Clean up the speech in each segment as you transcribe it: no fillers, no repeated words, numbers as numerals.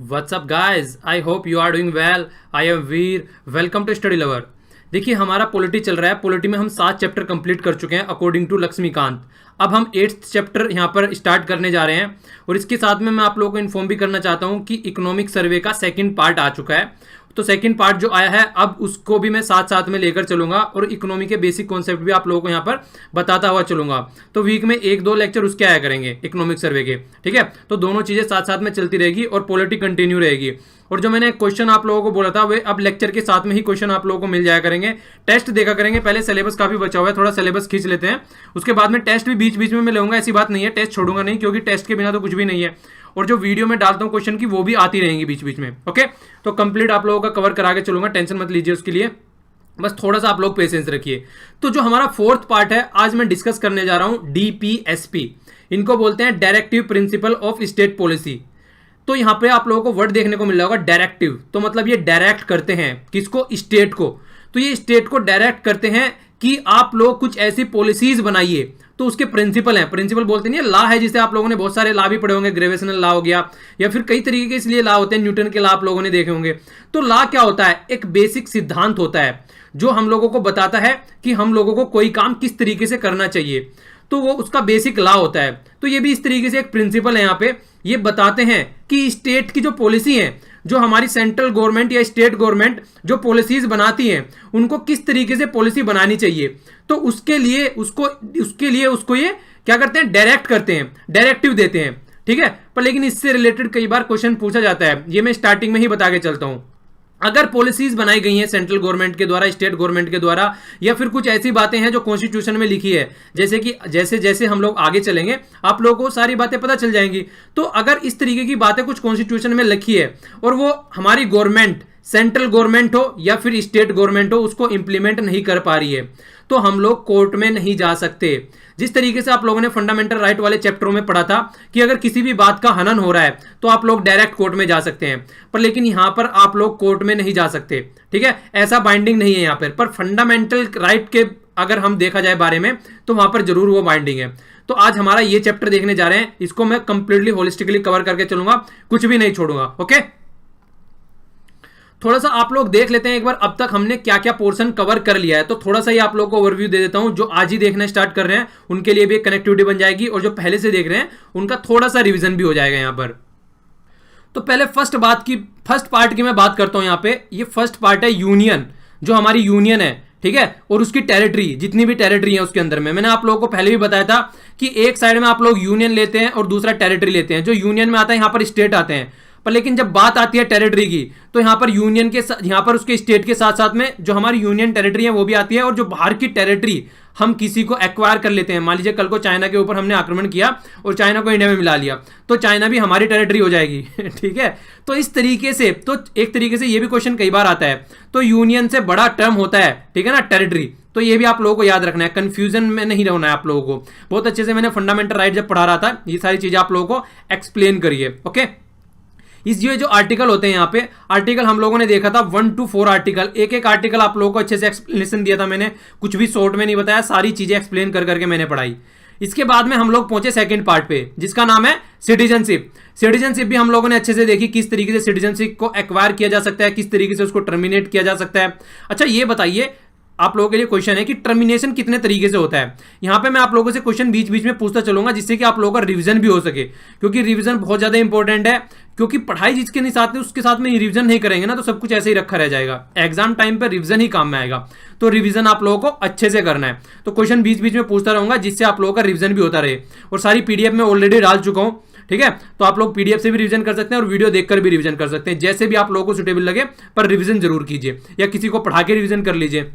What's up guys? I hope you are doing well. I am Veer. Welcome to Study Lover. देखिए हमारा polity चल रहा है। Polity में हम 7 चैप्टर कंप्लीट कर चुके हैं अकॉर्डिंग टू लक्ष्मीकांत। अब हम 8th चैप्टर यहाँ पर स्टार्ट करने जा रहे हैं और इसके साथ में मैं आप लोगों को इन्फॉर्म भी करना चाहता हूँ कि इकोनॉमिक सर्वे का सेकंड पार्ट आ चुका है। तो सेकंड पार्ट जो आया है अब उसको भी मैं साथ साथ में लेकर चलूंगा और इकोनॉमी के बेसिक कॉन्सेप्ट भी आप लोगों को यहाँ पर बताता हुआ चलूंगा। तो वीक में 1-2 लेक्चर उसके आया करेंगे इकोनॉमिक सर्वे के, ठीक है। तो दोनों चीजें साथ साथ में चलती रहेगी और पॉलिटी कंटिन्यू रहेगी। और जो मैंने क्वेश्चन आप लोगों को बोला था वे अब लेक्चर के साथ में ही क्वेश्चन आप लोगों को मिल जाया करेंगे। टेस्ट देखा करेंगे, पहले सिलेबस काफी बचा हुआ है, थोड़ा सिलेबस खींच लेते हैं। उसके बाद में टेस्ट भी बीच बीच में मैं लूंगा, ऐसी बात नहीं है टेस्ट छोड़ूंगा नहीं, क्योंकि टेस्ट के बिना तो कुछ भी नहीं है। और जो वीडियो में डालता हूँ क्वेश्चन की वो भी आती रहेंगी बीच बीच में, ओके। तो कंप्लीट आप लोगों का कवर करा के चलूंगा, टेंशन मत लीजिए उसके लिए, बस थोड़ा सा आप लोग पेशेंस रखिए। तो जो हमारा 4th पार्ट है आज मैं डिस्कस करने जा रहा हूं डीपीएसपी। इनको बोलते हैं directive principle of state policy. तो यहां पे आप लोगों को वर्ड देखने को मिल रहा होगा डायरेक्टिव, तो मतलब ये डायरेक्ट करते हैं किसको? स्टेट को। तो ये स्टेट को डायरेक्ट करते हैं कि आप लोग कुछ ऐसी पॉलिसीज बनाइए। तो उसके प्रिंसिपल हैं, प्रिंसिपल बोलते नहीं, लॉ है जिसे आप लोगों ने बहुत सारे लॉ भी पढ़े होंगे, ग्रेविएशनल लॉ हो गया या फिर कई तरीके के इसलिए लॉ होते हैं, न्यूटन के लॉ आप लोगों ने देखे होंगे। तो लॉ क्या होता है? एक बेसिक सिद्धांत होता है जो हम लोगों को बताता है कि हम लोगों को कोई काम किस तरीके से करना चाहिए। तो वो उसका बेसिक लॉ होता है। तो ये भी इस तरीके से एक प्रिंसिपल है। यहाँ पे ये बताते हैं कि स्टेट की जो पॉलिसी है, जो हमारी सेंट्रल गवर्नमेंट या स्टेट गवर्नमेंट जो पॉलिसीज बनाती हैं, उनको किस तरीके से पॉलिसी बनानी चाहिए। तो उसके लिए उसको ये क्या करते हैं? डायरेक्ट करते हैं, डायरेक्टिव देते हैं, ठीक है। पर लेकिन इससे रिलेटेड कई बार क्वेश्चन पूछा जाता है, ये मैं स्टार्टिंग में ही बता के चलता हूं। अगर पॉलिसीज बनाई गई हैं सेंट्रल गवर्नमेंट के द्वारा, स्टेट गवर्नमेंट के द्वारा, या फिर कुछ ऐसी बातें हैं जो कॉन्स्टिट्यूशन में लिखी है, जैसे कि जैसे जैसे हम लोग आगे चलेंगे आप लोगों को सारी बातें पता चल जाएंगी। तो अगर इस तरीके की बातें कुछ कॉन्स्टिट्यूशन में लिखी है और वो हमारी गवर्नमेंट, सेंट्रल गवर्नमेंट हो या फिर स्टेट गवर्नमेंट हो, उसको इंप्लीमेंट नहीं कर पा रही है, तो हम लोग कोर्ट में नहीं जा सकते। जिस तरीके से आप लोगों ने फंडामेंटल राइट वाले चैप्टरों में पढ़ा था कि अगर किसी भी बात का हनन हो रहा है तो आप लोग डायरेक्ट कोर्ट में जा सकते हैं, पर लेकिन यहां पर आप लोग कोर्ट में नहीं जा सकते, ठीक है। ऐसा बाइंडिंग नहीं है यहां पर फंडामेंटल राइट के अगर हम देखा जाए बारे में तो वहां पर जरूर वो बाइंडिंग है। तो आज हमारा ये चैप्टर देखने जा रहे हैं, इसको मैं कंप्लीटली होलिस्टिकली कवर करके चलूंगा, कुछ भी नहीं छोड़ूंगा, ओके। थोड़ा सा आप लोग देख लेते हैं एक बार अब तक हमने क्या क्या पोर्शन कवर कर लिया है। तो थोड़ा सा ही आप लोगों को ओवरव्यू दे देता हूं। जो आज ही देखना स्टार्ट कर रहे हैं उनके लिए भी एक कनेक्टिविटी बन जाएगी और जो पहले से देख रहे हैं उनका थोड़ा सा रिवीजन भी हो जाएगा यहां पर। तो पहले फर्स्ट पार्ट की मैं बात करता हूं। यहां पे ये फर्स्ट पार्ट है यूनियन, जो हमारी यूनियन है, ठीक है, और उसकी टेरिटरी, जितनी भी टेरिटरी है उसके अंदर में। मैंने आप लोगों को पहले भी बताया था कि एक साइड में आप लोग यूनियन लेते हैं और दूसरा टेरिटरी लेते हैं। जो यूनियन में आता है यहां पर स्टेट आते हैं, पर लेकिन जब बात आती है टेरिटरी की तो यहां पर यूनियन के यहां पर उसके स्टेट के साथ साथ में जो हमारी यूनियन टेरिटरी है वो भी आती है। और जो बाहर की टेरिटरी हम किसी को एक्वायर कर लेते हैं, मान लीजिए कल को चाइना के ऊपर हमने आक्रमण किया और चाइना को इंडिया में मिला लिया, तो चाइना भी हमारी टेरिटरी हो जाएगी ठीक है। तो इस तरीके से, तो एक तरीके से ये भी क्वेश्चन कई बार आता है। तो यूनियन से बड़ा टर्म होता है, ठीक है ना, टेरिटरी। तो ये भी आप लोगों को याद रखना है, कंफ्यूजन में नहीं रहना है आप लोगों को। बहुत अच्छे से मैंने फंडामेंटल राइट जब पढ़ा रहा था ये सारी चीजें आप लोगों को एक्सप्लेन करिए, ओके। इस ये जो आर्टिकल होते हैं यहाँ पे, आर्टिकल हम लोगों ने देखा था 1 to 4 आर्टिकल। एक एक आर्टिकल आप लोगों को अच्छे से एक्सप्लेनेशन दिया था मैंने, कुछ भी शॉर्ट में नहीं बताया, सारी चीजें एक्सप्लेन कर करके मैंने पढ़ाई। इसके बाद में हम लोग पहुंचे सेकंड पार्ट पे, जिसका नाम है सिटीजनशिप। सिटीजनशिप भी हम लोगों ने अच्छे से देखी, किस तरीके से सिटीजनशिप को एक्वायर किया जा सकता है, किस तरीके से उसको टर्मिनेट किया जा सकता है। अच्छा ये बताइए, आप लोगों के लिए क्वेश्चन है कि टर्मिनेशन कितने तरीके से होता है। यहां पे मैं आप लोगों से क्वेश्चन बीच बीच में पूछता चलूंगा, जिससे कि आप लोगों का रिवीजन भी हो सके, क्योंकि रिवीजन बहुत ज्यादा इंपॉर्टेंट है। क्योंकि पढ़ाई जिसके नहीं साथ में उसके साथ में रिवीजन नहीं करेंगे ना तो सब कुछ ऐसे ही रखा रह जाएगा। एग्जाम टाइम पर रिवीजन ही काम में आएगा। तो रिवीजन आप लोगों को अच्छे से करना है। तो क्वेश्चन बीच बीच में पूछता रहूंगा, जिससे आप लोगों का रिवीजन भी होता रहे। और सारी पीडीएफ में ऑलरेडी डाल चुका हूं, ठीक है। तो आप लोग पीडीएफ से भी रिवीजन कर सकते हैं और वीडियो देखकर भी रिवीजन कर सकते हैं, जैसे भी आप लोगों को सुटेबल लगे, पर रिवीजन जरूर कीजिए या किसी को पढ़ा के रिवीजन कर लीजिए,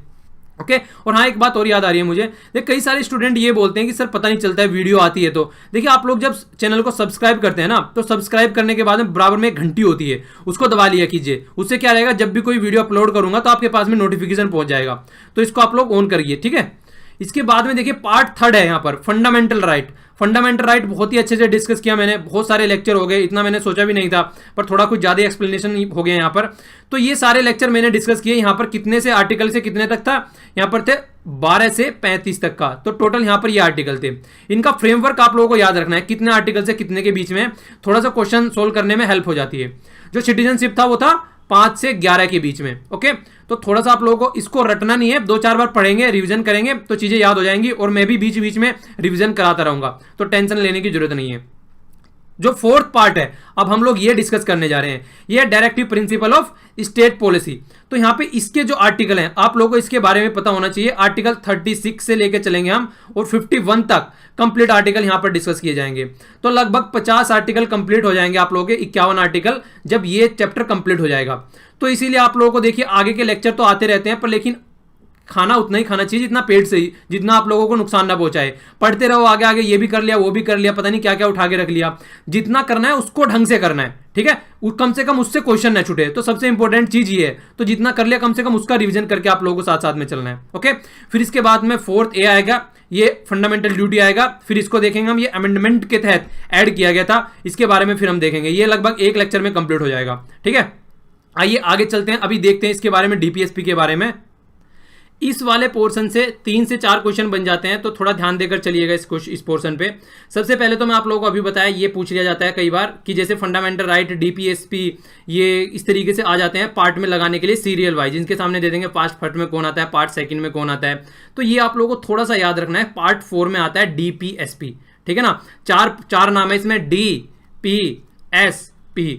ओके। और हाँ, एक बात और याद आ रही है मुझे, देखिए कई सारे स्टूडेंट ये बोलते हैं कि सर पता नहीं चलता है वीडियो आती है। तो देखिए आप लोग जब चैनल को सब्सक्राइब करते हैं ना, तो सब्सक्राइब करने के बाद में बराबर में एक घंटी होती है, उसको दबा लिया कीजिए। उससे क्या रहेगा, जब भी कोई वीडियो अपलोड करूंगा तो आपके पास में नोटिफिकेशन पहुंच जाएगा। तो इसको आप लोग ऑन करिए, ठीक है। इसके बाद में देखिए पार्ट 3 है यहाँ पर, फंडामेंटल राइट। फंडामेंटल राइट बहुत ही अच्छे से डिस्कस किया मैंने, बहुत सारे लेक्चर हो गए, इतना मैंने सोचा भी नहीं था, पर थोड़ा कुछ ज्यादा एक्सप्लेनेशन हो गया यहाँ पर। तो ये सारे लेक्चर मैंने डिस्कस किए। यहाँ पर कितने से आर्टिकल से कितने तक था, यहाँ पर थे 12 से 35 तक का। तो टोटल यहां पर ये आर्टिकल थे। इनका फ्रेमवर्क आप लोगों को याद रखना है, कितने आर्टिकल से कितने के बीच में, थोड़ा सा क्वेश्चन सोल्व करने में हेल्प हो जाती है। जो सिटीजनशिप था वो था 5 से 11 के बीच में। ओके, तो थोड़ा सा आप लोगों को इसको रटना नहीं है, 2-4 बार पढ़ेंगे, रिवीजन करेंगे तो चीजें याद हो जाएंगी, और मैं भी बीच बीच में रिवीजन कराता रहूंगा, तो टेंशन लेने की जरूरत नहीं है। जो फोर्थ पार्ट है अब हम लोग ये डिस्कस करने जा रहे हैं, ये directive principle of state policy. तो यहां पे इसके जो आर्टिकल हैं आप लोगों को इसके बारे में पता होना चाहिए। आर्टिकल 36 से लेके चलेंगे हम, और 51 तक कंप्लीट आर्टिकल यहां पर डिस्कस किए जाएंगे। तो लगभग 50 आर्टिकल कंप्लीट हो जाएंगे आप लोगों के, 51 आर्टिकल जब ये चैप्टर कंप्लीट हो जाएगा। तो इसीलिए आप लोगों को देखिए आगे के लेक्चर तो आते रहते हैं, पर लेकिन खाना उतना ही खाना चाहिए जितना पेट से ही, जितना आप लोगों को नुकसान ना पहुंचाए। पढ़ते रहो आगे आगे, ये भी कर लिया वो भी कर लिया, पता नहीं क्या क्या उठा के रख लिया। जितना करना है उसको ढंग से करना है, ठीक है, कम से कम उससे क्वेश्चन ना छूटे। तो सबसे इंपॉर्टेंट चीज ये है, तो जितना कर लिया कम से कम उसका रिवीजन करके आप लोगों को साथ साथ में चलना है। ओके, फिर इसके बाद में 4th ए आएगा, ये फंडामेंटल ड्यूटी आएगा। फिर इसको देखेंगे हम, ये अमेंडमेंट के तहत ऐड किया गया था, इसके बारे में फिर हम देखेंगे। ये लगभग एक लेक्चर में कंप्लीट हो जाएगा, ठीक है। आइए आगे चलते हैं, अभी देखते हैं इसके बारे में, डीपीएसपी के बारे में। इस वाले पोर्शन से 3 से 4 क्वेश्चन बन जाते हैं, तो थोड़ा ध्यान देकर चलिएगा इस पोर्शन पे। सबसे पहले तो मैं आप लोगों को अभी बताया, ये पूछ लिया जाता है कई बार कि जैसे फंडामेंटल राइट, डीपीएसपी, ये इस तरीके से आ जाते हैं पार्ट में लगाने के लिए सीरियल वाइज। इनके सामने दे देंगे पार्ट फर्स्ट में कौन आता है, पार्ट सेकंड में कौन आता है। तो ये आप लोगों को थोड़ा सा याद रखना है। पार्ट 4 में आता है डीपीएसपी, ठीक है ना। चार नाम है इसमें, डीपीएसपी,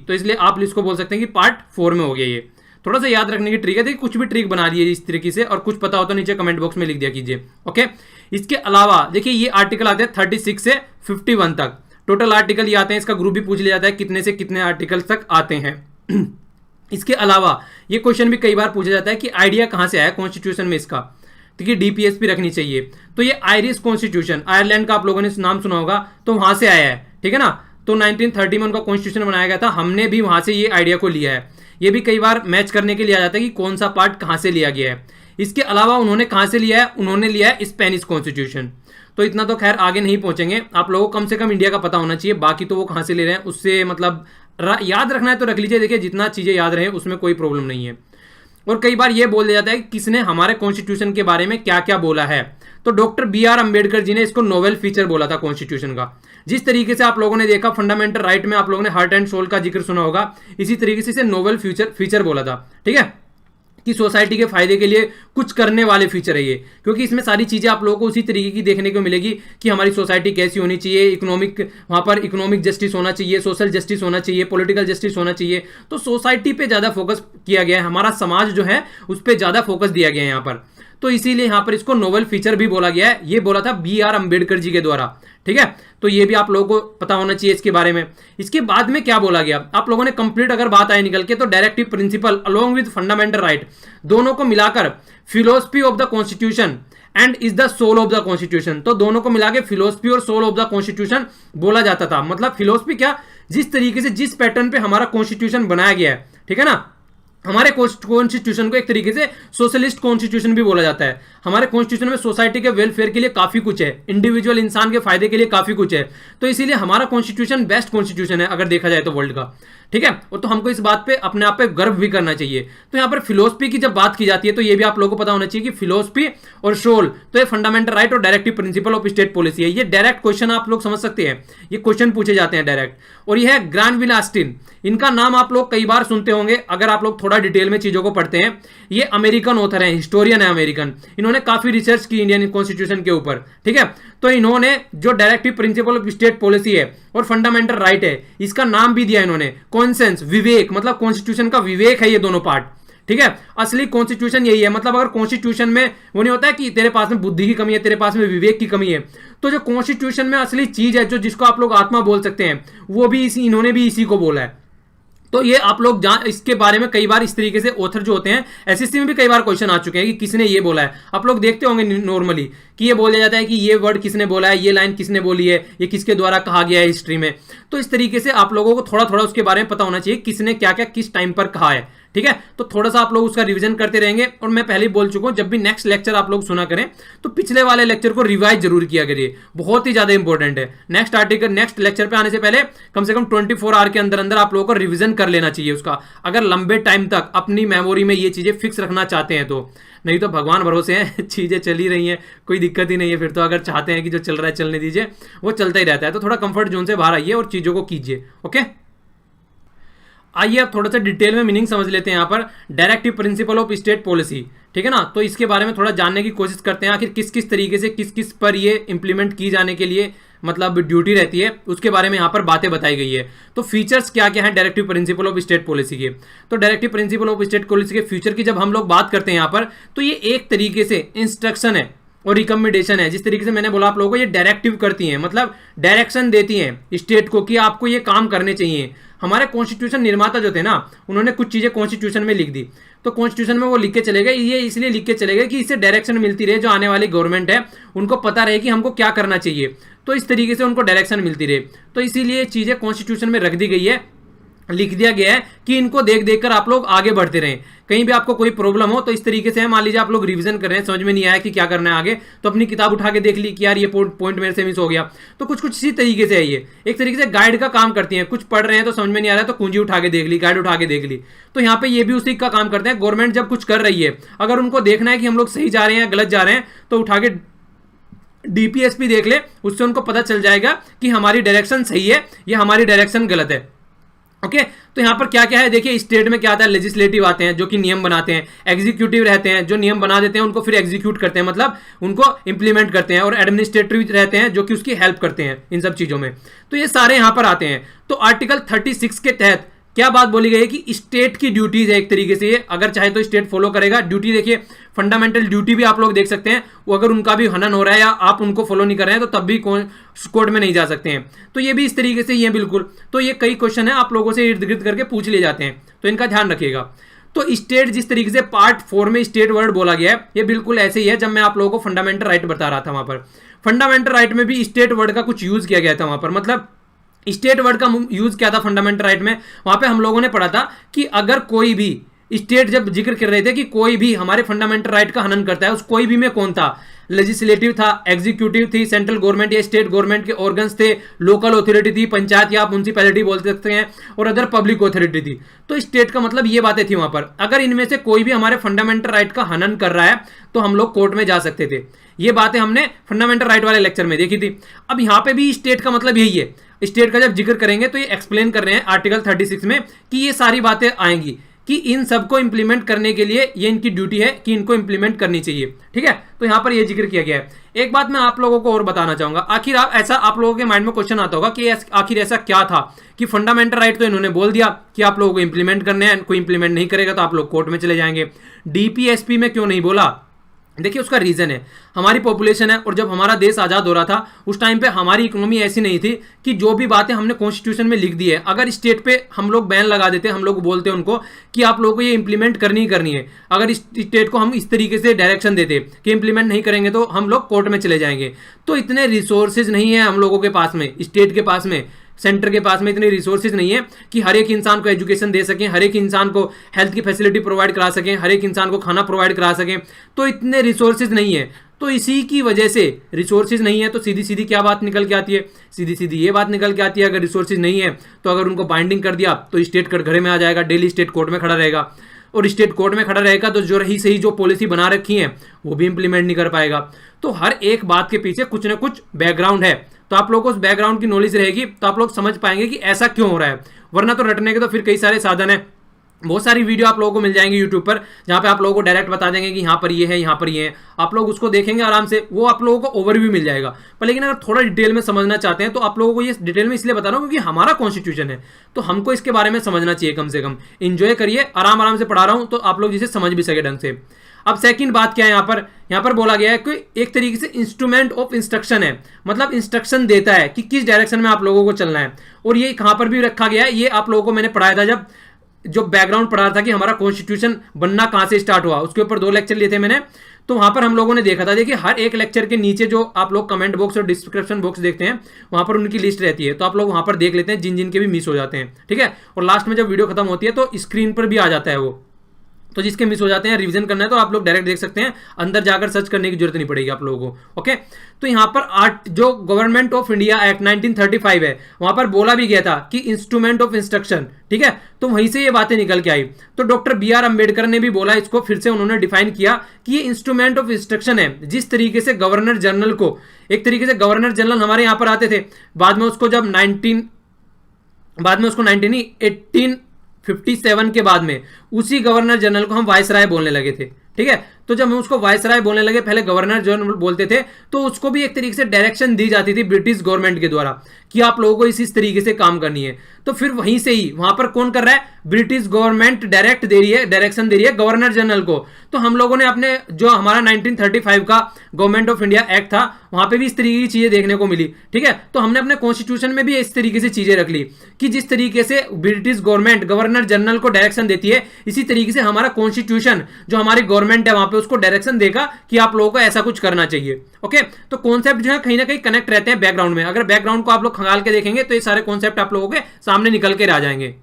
तो इसलिए आप इसको बोल सकते हैं कि पार्ट 4 में हो गया। ये थोड़ा सा याद रखने की ट्रिक है। देखिए कुछ भी ट्रिक बना दी है इस तरीके से, और कुछ पता हो तो नीचे कमेंट बॉक्स में लिख दिया कीजिए। ओके, इसके अलावा देखिए ये आर्टिकल आते हैं 36 से 51 तक, टोटल आर्टिकल ये आते हैं। इसका ग्रुप भी पूछ लिया जाता है कितने से कितने आर्टिकल तक आते हैं। इसके अलावा ये क्वेश्चन भी कई बार पूछा जाता है कि आइडिया कहां से आया कॉन्स्टिट्यूशन में इसका, देखिए डीपीएसपी रखनी चाहिए। तो ये आयरिश कॉन्स्टिट्यूशन, आयरलैंड का आप लोगों ने नाम सुना होगा, तो वहां से आया है, ठीक है ना। तो 1930 में उनका कॉन्स्टिट्यूशन बनाया गया था, हमने भी वहां से ये आइडिया को लिया है। ये भी कई बार मैच करने के लिए आ जाता है कि कौन सा पार्ट कहां से लिया गया है। इसके अलावा उन्होंने कहां से लिया है, उन्होंने लिया है स्पेनिश कॉन्स्टिट्यूशन। तो इतना तो खैर आगे नहीं पहुंचेंगे, आप लोगों को कम से कम इंडिया का पता होना चाहिए, बाकी तो वो कहां से ले रहे हैं उससे मतलब याद रखना है तो रख लीजिए। देखिए जितना चीजें याद रहे उसमें कोई प्रॉब्लम नहीं है। और कई बार ये बोल दिया जाता है कि किसने हमारे कॉन्स्टिट्यूशन के बारे में क्या क्या बोला है। तो डॉक्टर BR अम्बेडकर जी ने इसको नोवेल फीचर बोला था कॉन्स्टिट्यूशन का। जिस तरीके से आप लोगों ने देखा फंडामेंटल राइट में आप लोगों ने हार्ट एंड सोल का जिक्र सुना होगा, इसी तरीके से इसे नोवेल फीचर बोला था, ठीक है, कि सोसाइटी के फायदे के लिए कुछ करने वाले फीचर है ये। क्योंकि इसमें सारी चीजें आप लोगों को उसी तरीके की देखने को मिलेगी कि हमारी सोसाइटी कैसी होनी चाहिए, इकोनॉमिक, वहां पर इकोनॉमिक जस्टिस होना चाहिए, सोशल जस्टिस होना चाहिए, पॉलिटिकल जस्टिस होना चाहिए। तो सोसाइटी पे ज्यादा फोकस किया गया है, हमारा समाज जो है उस पर ज्यादा फोकस दिया गया है यहाँ पर। तो इसीलिए यहां पर इसको नोवेल फीचर भी बोला गया है। ये बोला था BR अम्बेडकर जी के द्वारा, ठीक है। तो ये भी आप लोगों को पता होना चाहिए इसके बारे में। इसके बाद में क्या बोला गया आप लोगों ने कंप्लीट अगर बात आए निकल के, तो directive principle along with fundamental right दोनों को मिलाकर philosophy of the constitution and is the soul of the constitution. तो दोनों को मिला के फिलोसफी और सोल ऑफ द कॉन्स्टिट्यूशन बोला जाता था। मतलब फिलोसफी क्या, जिस तरीके से जिस पैटर्न पे हमारा कॉन्स्टिट्यूशन बनाया गया है, ठीक है ना। हमारे कॉन्स्टिट्यूशन को एक तरीके से सोशलिस्ट कॉन्स्टिट्यूशन भी बोला जाता है। हमारे कॉन्स्टिट्यूशन में सोसाइटी के वेलफेयर के लिए काफी कुछ है, इंडिविजुअल इंसान के फायदे के लिए काफी कुछ है। तो इसीलिए हमारा कॉन्स्टिट्यूशन बेस्ट कॉन्स्टिट्यूशन है अगर देखा जाए तो वर्ल्ड का, ठीक है। और तो हमको इस बात पे अपने आप पे गर्व भी करना चाहिए। तो यहाँ पर फिलोसफी की जब बात की जाती है तो ये भी आप लोगों को पता होना चाहिए कि फिलोसफी और सोल, तो ये फंडामेंटल राइट और directive principle of state policy है। ये डायरेक्ट क्वेश्चन आप लोग समझ सकते हैं, ये क्वेश्चन पूछे जाते हैं डायरेक्ट। और ये है ग्रानविल ऑस्टिन, इनका नाम आप लोग कई बार सुनते होंगे अगर आप लोग थोड़ा डिटेल में चीजों को पढ़ते हैं। ये अमेरिकन ऑथर है, हिस्टोरियन है अमेरिकन। इन्होंने काफी रिसर्च की इंडियन कॉन्स्टिट्यूशन के ऊपर, ठीक है। तो इन्होंने जो directive principle of state policy है और फंडामेंटल राइट है, इसका नाम भी दिया इन्होंने कॉन्सेंस, विवेक, मतलब कॉन्स्टिट्यूशन का विवेक है ये दोनों पार्ट, ठीक है। असली कॉन्स्टिट्यूशन यही है। मतलब अगर कॉन्स्टिट्यूशन में वो नहीं होता है कि तेरे पास में बुद्धि की कमी है, तेरे पास में विवेक की कमी है, तो जो कॉन्स्टिट्यूशन में असली चीज है, जो जिसको आप लोग आत्मा बोल सकते हैं, वो भी इन्होंने भी इसी को बोला है। तो ये आप लोग इसके बारे में कई बार इस तरीके से ऑथर जो होते हैं, एसएससी में भी कई बार क्वेश्चन आ चुके हैं कि किसने ये बोला है। आप लोग देखते होंगे नॉर्मली कि ये बोला जाता है कि ये वर्ड किसने बोला है, ये लाइन किसने बोली है, ये किसके द्वारा कहा गया है हिस्ट्री में। तो इस तरीके से आप लोगों को थोड़ा थोड़ा उसके बारे में पता होना चाहिए किसने क्या क्या किस टाइम पर कहा है, ठीक है, तो थोड़ा सा आप लोग उसका रिवीजन करते रहेंगे। और मैं पहले ही बोल चुका हूं, जब भी नेक्स्ट लेक्चर आप लोग सुना करें तो पिछले वाले लेक्चर को रिवाइज जरूर किया करिए, बहुत ही ज्यादा इंपॉर्टेंट है। नेक्स्ट आर्टिकल नेक्स्ट लेक्चर पे आने से पहले कम से कम 24 आवर के अंदर अंदर आप लोगों को रिवीजन कर लेना चाहिए उसका, अगर लंबे टाइम तक अपनी मेमोरी में ये चीजें फिक्स रखना चाहते हैं तो। नहीं तो भगवान भरोसे हैं चीजें चली रही हैं, कोई दिक्कत ही नहीं है फिर तो। अगर चाहते हैं कि जो चल रहा है चलने दीजिए, वो चलता ही रहता है, तो थोड़ा कंफर्ट जोन से बाहर आइए और चीजों को कीजिए। ओके, आइए अब थोड़ा सा डिटेल में मीनिंग समझ लेते हैं यहाँ पर directive principle of state policy, ठीक है ना। तो इसके बारे में थोड़ा जानने की कोशिश करते हैं, आखिर किस किस तरीके से किस किस पर ये इंप्लीमेंट की जाने के लिए मतलब ड्यूटी रहती है, उसके बारे में यहाँ पर बातें बताई गई है। तो फीचर्स क्या क्या है directive principle of state policy के। तो directive principle of state policy के फ्यूचर की जब हम लोग बात करते हैं यहाँ पर, तो ये एक तरीके से इंस्ट्रक्शन है और रिकमेंडेशन है। जिस तरीके से मैंने बोला आप लोगों को, ये डायरेक्टिव करती हैं, मतलब डायरेक्शन देती हैं स्टेट को कि आपको ये काम करने चाहिए। हमारे कॉन्स्टिट्यूशन निर्माता जो थे ना, उन्होंने कुछ चीजें कॉन्स्टिट्यूशन में लिख दी, तो कॉन्स्टिट्यूशन में वो लिख के चले गए, ये इसलिए लिख के चले गए कि इससे डायरेक्शन मिलती रहे, जो आने वाली गवर्नमेंट है उनको पता रहे कि हमको क्या करना चाहिए, तो इस तरीके से उनको डायरेक्शन मिलती रहे। तो इसीलिए चीजें कॉन्स्टिट्यूशन में रख दी गई है, लिख दिया गया है कि इनको देख देख कर आप लोग आगे बढ़ते रहें। कहीं भी आपको कोई प्रॉब्लम हो तो इस तरीके से, मान लीजिए आप लोग रिवीजन कर रहे हैं, समझ में नहीं आया कि क्या करना है आगे, तो अपनी किताब उठा के देख ली कि यार ये पॉइंट मेरे से मिस हो गया। तो कुछ कुछ इसी तरीके से है, ये एक तरीके से गाइड का काम करती हैं। कुछ पढ़ रहे हैं तो समझ में नहीं आ रहा है तो कुंजी उठा के देख ली, गाइड उठा के देख ली, तो यहाँ पे ये भी उसी का काम करते हैं। गवर्नमेंट जब कुछ कर रही है, अगर उनको देखना है कि हम लोग सही जा रहे हैं या गलत जा रहे हैं, तो उठा के डीपीएसपी देख ले, उससे उनको पता चल जाएगा कि हमारी डायरेक्शन सही है या हमारी डायरेक्शन गलत है। ओके, तो यहां पर क्या क्या है देखिए, स्टेट में क्या आता है, लेजिस्लेटिव आते हैं जो कि नियम बनाते हैं, एग्जीक्यूटिव रहते हैं जो नियम बना देते हैं, उनको फिर एग्जीक्यूट करते हैं, मतलब उनको इंप्लीमेंट करते हैं, और एडमिनिस्ट्रेटिव रहते हैं जो कि उसकी हेल्प करते हैं इन सब चीजों में। तो ये सारे यहां पर आते हैं। तो आर्टिकल 36 के तहत क्या बात बोली गई है कि स्टेट की ड्यूटीज है एक तरीके से, ये अगर चाहे तो स्टेट फॉलो करेगा। ड्यूटी देखिए, फंडामेंटल ड्यूटी भी आप लोग देख सकते हैं, वो अगर उनका भी हनन हो रहा है या आप उनको फॉलो नहीं कर रहे हैं तो तब भी कोर्ट में नहीं जा सकते हैं। तो ये भी इस तरीके से ही है बिल्कुल। तो ये कई क्वेश्चन है आप लोगों से इर्द गिर्द करके पूछ लिए जाते हैं, तो इनका ध्यान रखिएगा। तो स्टेट जिस तरीके से पार्ट 4 में स्टेट वर्ड बोला गया है, ये बिल्कुल ऐसे ही है जब मैं आप लोगों को फंडामेंटल राइट बता रहा था, वहां पर फंडामेंटल राइट में भी स्टेट वर्ड का कुछ यूज किया गया था। वहां पर मतलब स्टेट वर्ड का यूज क्या था फंडामेंटल राइट में, वहां पे हम लोगों ने पढ़ा था कि अगर कोई भी स्टेट, जब जिक्र कर रहे थे कि कोई भी हमारे फंडामेंटल राइट का हनन करता है, उस कोई भी में कौन था, लेजिस्लेटिव था, एग्जीक्यूटिव थी, सेंट्रल गवर्नमेंट या स्टेट गवर्नमेंट के ऑर्गन्स थे, लोकल अथॉरिटी थी, पंचायत या आप म्युनिसिपैलिटी बोल सकते हैं, और अदर पब्लिक अथॉरिटी थी। तो स्टेट का मतलब ये बातें थी वहां पर। अगर इनमें से कोई भी हमारे फंडामेंटल राइट का हनन कर रहा है तो हम लोग कोर्ट में जा सकते थे। ये बातें हमने फंडामेंटल राइट वाले लेक्चर में देखी थी। अब यहां पे भी स्टेट का मतलब यही है। स्टेट का जब जिक्र करेंगे तो ये एक्सप्लेन कर रहे हैं आर्टिकल 36 में कि ये सारी बातें आएंगी कि इन सबको इंप्लीमेंट करने के लिए ये इनकी ड्यूटी है कि इनको इंप्लीमेंट करनी चाहिए, ठीक है। तो यहां पर ये जिक्र किया गया है। एक बात मैं आप लोगों को और बताना चाहूंगा, आखिर ऐसा आप लोगों के माइंड में क्वेश्चन आता होगा कि आखिर ऐसा क्या था कि फंडामेंटल राइट तो इन्होंने बोल दिया कि आप लोगों को इंप्लीमेंट करने हैं, कोई इंप्लीमेंट नहीं करेगा तो आप लोग कोर्ट में चले जाएंगे, डीपीएसपी में क्यों नहीं बोला। देखिए उसका रीजन है, हमारी पॉपुलेशन है, और जब हमारा देश आज़ाद हो रहा था उस टाइम पे हमारी इकोनॉमी ऐसी नहीं थी कि जो भी बातें हमने कॉन्स्टिट्यूशन में लिख दी है, अगर स्टेट पे हम लोग बैन लगा देते, हम लोग बोलते उनको कि आप लोगों को ये इंप्लीमेंट करनी ही करनी है, अगर स्टेट को हम इस तरीके से डायरेक्शन देते कि इंप्लीमेंट नहीं करेंगे तो हम लोग कोर्ट में चले जाएंगे। तो इतने रिसोर्सेज नहीं है हम लोगों के पास में, स्टेट के पास में, सेंटर के पास में इतनी रिसोर्सेज नहीं है कि हर एक इंसान को एजुकेशन दे सकें, हर एक इंसान को हेल्थ की फैसिलिटी प्रोवाइड करा सकें, हर एक इंसान को खाना प्रोवाइड करा सकें। तो इतने रिसोर्सेज नहीं है। तो इसी की वजह से, रिसोर्सेज नहीं है तो सीधी सीधी क्या बात निकल के आती है, सीधी सीधी ये बात निकल के आती है, अगर रिसोर्सेज नहीं है तो अगर उनको बाइंडिंग कर दिया तो स्टेट कटघरे में आ जाएगा, डेली स्टेट कोर्ट में खड़ा रहेगा, और स्टेट कोर्ट में खड़ा रहेगा तो जो रही सही जो पॉलिसी बना रखी है वो भी इंप्लीमेंट नहीं कर पाएगा। तो हर एक बात के पीछे कुछ ना कुछ बैकग्राउंड है, तो आप लोगों को उस बैकग्राउंड की नॉलेज रहेगी तो आप लोग समझ पाएंगे कि ऐसा क्यों हो रहा है। वरना तो रटने के तो फिर कई सारे साधन है, बहुत सारी वीडियो आप लोगों को मिल जाएंगी यूट्यूब पर, जहां पे आप लोगों को डायरेक्ट बता देंगे कि यहाँ पर ये है, यहाँ पर ये है, आप लोग उसको देखेंगे आराम से, वो आप लोगों को ओवरव्यू मिल जाएगा। पर लेकिन अगर थोड़ा डिटेल में समझना चाहते हैं तो आप लोगों को ये डिटेल में इसलिए बता रहा हूँ क्योंकि हमारा कॉन्स्टिट्यूशन है, तो हमको इसके बारे में समझना चाहिए। कम से कम इंजॉय करिए, आराम आराम से पढ़ा रहा हूँ तो आप लोग जिसे समझ भी सके ढंग से। अब सेकंड बात क्या है, यहाँ पर बोला गया है कि एक तरीके से इंस्ट्रूमेंट ऑफ इंस्ट्रक्शन है, मतलब इंस्ट्रक्शन देता है कि किस डायरेक्शन में आप लोगों को चलना है। और ये कहां पर भी रखा गया है, ये आप लोगों को मैंने पढ़ाया था जब जो बैकग्राउंड पढ़ा था कि हमारा कॉन्स्टिट्यूशन बनना कहां से स्टार्ट हुआ, उसके ऊपर 2 लेक्चर लिए थे मैंने। तो वहां पर हम लोगों ने देखा था, देखिए हर एक लेक्चर के नीचे जो आप लोग कमेंट बॉक्स और डिस्क्रिप्शन बॉक्स देखते हैं वहां पर उनकी लिस्ट रहती है, तो आप लोग वहां पर देख लेते हैं जिन जिन के भी मिस हो जाते हैं, ठीक है। और लास्ट में जब वीडियो खत्म होती है तो स्क्रीन पर भी आ जाता है वो, तो जिसके मिस हो जाते हैं रिवीजन करना है तो आप लोग डायरेक्ट देख सकते हैं, अंदर जाकर सर्च करने की जरूरत नहीं पड़ेगी आप लोगों को, ओके। तो यहाँ पर जो गवर्नमेंट ऑफ इंडिया एक्ट 1935 है वहां पर बोला भी गया था कि इंस्ट्रूमेंट ऑफ इंस्ट्रक्शन, ठीक है, तो वहीं से ये बातें निकल के आई। तो डॉक्टर BR अम्बेडकर ने भी बोला, इसको फिर से उन्होंने डिफाइन किया कि ये इंस्ट्रूमेंट ऑफ इंस्ट्रक्शन है, जिस तरीके से गवर्नर जनरल को, एक तरीके से गवर्नर जनरल हमारे यहाँ पर आते थे, बाद में उसको 1857 के बाद में उसी गवर्नर जनरल को हम वायसराय बोलने लगे थे, ठीक है। तो जब हम उसको वायसराय बोलने लगे, पहले गवर्नर जनरल बोलते थे, तो उसको भी एक तरीके से डायरेक्शन दी जाती थी ब्रिटिश गवर्नमेंट के द्वारा कि आप लोगों को इस तरीके से काम करनी है। तो फिर वहीं से ही वहां पर कौन कर रहा है, ब्रिटिश गवर्नमेंट डायरेक्ट दे रही है, डायरेक्शन दे रही है गवर्नर जनरल को। तो हम लोगों ने अपने जो हमारा 1935 का गवर्नमेंट ऑफ इंडिया एक्ट था वहां पे भी इस तरीके की चीजें देखने को मिली, ठीक है। तो हमने अपने कॉन्स्टिट्यूशन में भी इस तरीके से चीजें रख ली कि जिस तरीके से ब्रिटिश गवर्नमेंट गवर्नर जनरल को डायरेक्शन देती है, इसी तरीके से हमारा कॉन्स्टिट्यूशन जो हमारी गवर्नमेंट है वहां पे उसको डायरेक्शन देगा कि आप लोगों को ऐसा कुछ करना चाहिए, ओके। तो कॉन्सेप्ट जो है कहीं ना कहीं कनेक्ट रहते हैं बैकग्राउंड में, अगर बैकग्राउंड को आप लोग खंगाल के देखेंगे तो ये सारे कॉन्सेप्ट आप लोगों के सामने निकल के आ जाएंगे।